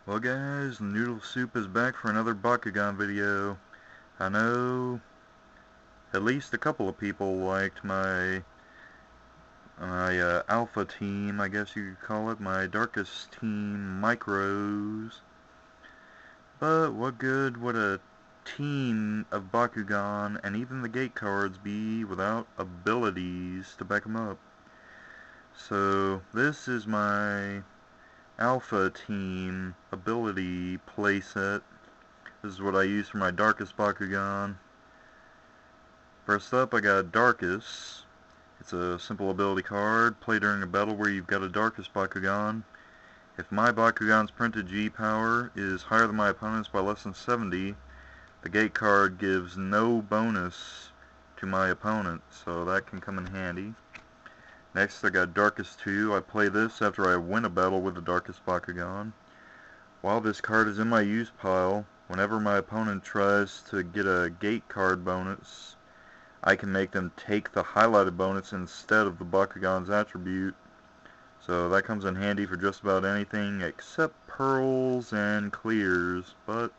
Well guys, Noodle Soup is back for another Bakugan video. I know at least a couple of people liked my alpha team, I guess you could call it, my Darkus team micros. But what good would a team of Bakugan and even the gate cards be without abilities to back them up? So this is my alpha team ability playset. This is what I use for my Darkus Bakugan. First up, I got Darkus. It's a simple ability card. Play during a battle where you've got a Darkus Bakugan. If my Bakugan's printed G power is higher than my opponent's by less than 70, the gate card gives no bonus to my opponent, so that can come in handy. Next, I got Darkus 2. I play this after I win a battle with the Darkus Bakugan. While this card is in my use pile, whenever my opponent tries to get a gate card bonus, I can make them take the highlighted bonus instead of the Bakugan's attribute. So that comes in handy for just about anything except pearls and clears, but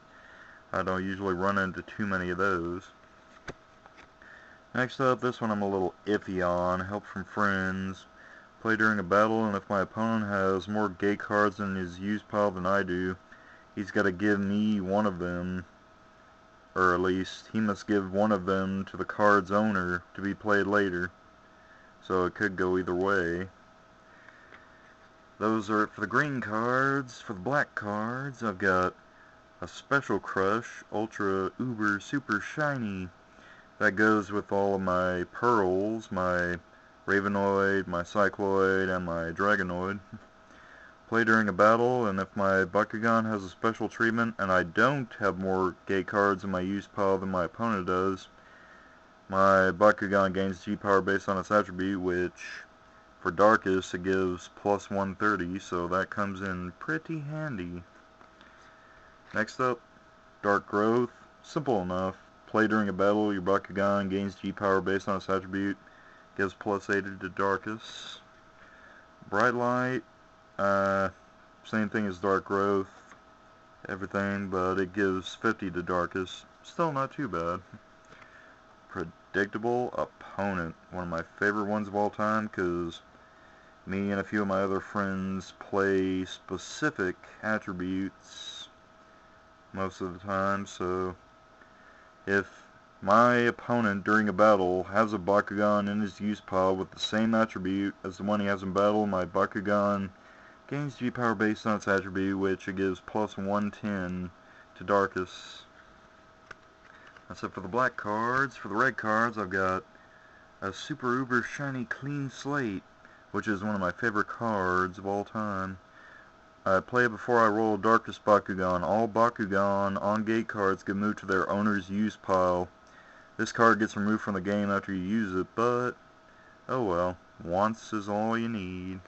I don't usually run into too many of those. Next up, this one I'm a little iffy on, Help from Friends. Play during a battle, and if my opponent has more gate cards in his use pile than I do, he's got to give me one of them. Or at least, he must give one of them to the card's owner to be played later. So it could go either way. Those are it for the green cards. For the black cards, I've got a Special Crush, Ultra Uber Super Shiny. That goes with all of my pearls, my Ravenoid, my Cycloid, and my Dragonoid. Play during a battle, and if my Bakugan has a special treatment and I don't have more gate cards in my use pile than my opponent does, my Bakugan gains G power based on its attribute, which for Darkus it gives plus 130, so that comes in pretty handy. Next up, Dark Growth. Simple enough. Play during a battle, your Bakugan gains G power based on its attribute, gives plus 80 to Darkus. Bright Light. Same thing as Dark Growth, everything, but it gives 50 to Darkus. Still not too bad. Predictable Opponent, one of my favorite ones of all time, because me and a few of my other friends play specific attributes most of the time, so if my opponent during a battle has a Bakugan in his use pile with the same attribute as the one he has in battle, my Bakugan gains G power based on its attribute, which it gives plus 110 to Darkus. That's it for the black cards. For the red cards, I've got a Super Uber Shiny Clean Slate, which is one of my favorite cards of all time. I play it before I roll Darkus Bakugan. All Bakugan on gate cards get moved to their owner's use pile. This card gets removed from the game after you use it, but oh well, once is all you need.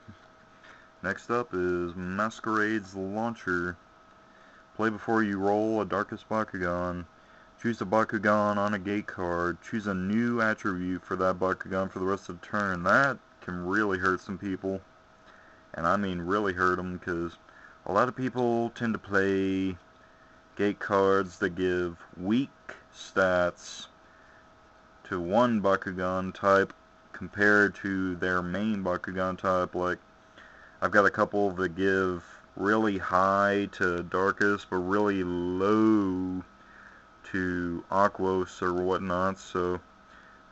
Next up is Masquerade's Launcher. Play before you roll a Darkus Bakugan. Choose a Bakugan on a gate card. Choose a new attribute for that Bakugan for the rest of the turn. That can really hurt some people. And I mean really hurt them, because a lot of people tend to play gate cards that give weak stats to one Bakugan type compared to their main Bakugan type. Like, I've got a couple that give really high to Darkus, but really low to Aquos or whatnot, so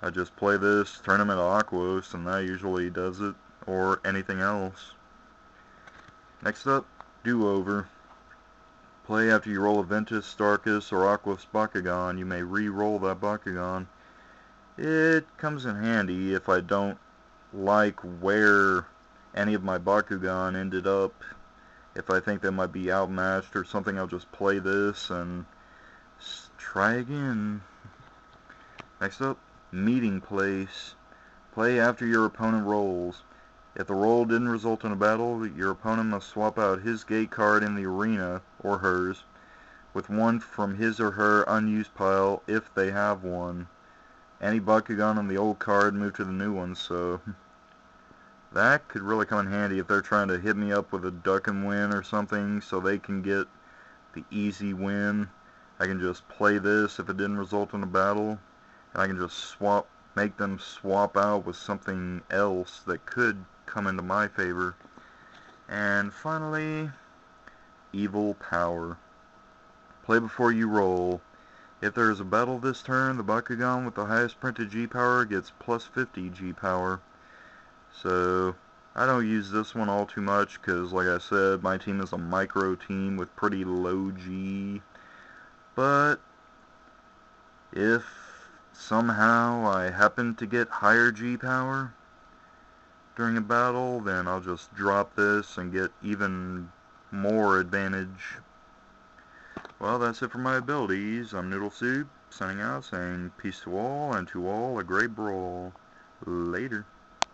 I just play this, turn them into Aquos, and that usually does it, or anything else. Next up, Do-Over. Play after you roll a Ventus, Darkus, or Aquos Bakugan. You may re-roll that Bakugan. It comes in handy if I don't like where any of my Bakugan ended up. If I think they might be outmatched or something, I'll just play this and try again. Next up, Meeting Place. Play after your opponent rolls. If the roll didn't result in a battle, your opponent must swap out his gate card in the arena, or hers, with one from his or her unused pile if they have one. Any Bakugan on the old card move to the new one, so That could really come in handy if they're trying to hit me up with a duck and win or something so they can get the easy win. I can just play this if it didn't result in a battle, and I can just make them swap out with something else that could come into my favor. And finally, evil power. Play before you roll. If there is a battle this turn, the Bakugan with the highest printed G power gets plus 50 G power. So I don't use this one all too much because, like I said, my team is a micro team with pretty low G. But if somehow I happen to get higher G power during a battle, then I'll just drop this and get even more advantage. Well, that's it for my abilities. I'm Noodle Soup, signing out, saying peace to all, and to all a great brawl. Later.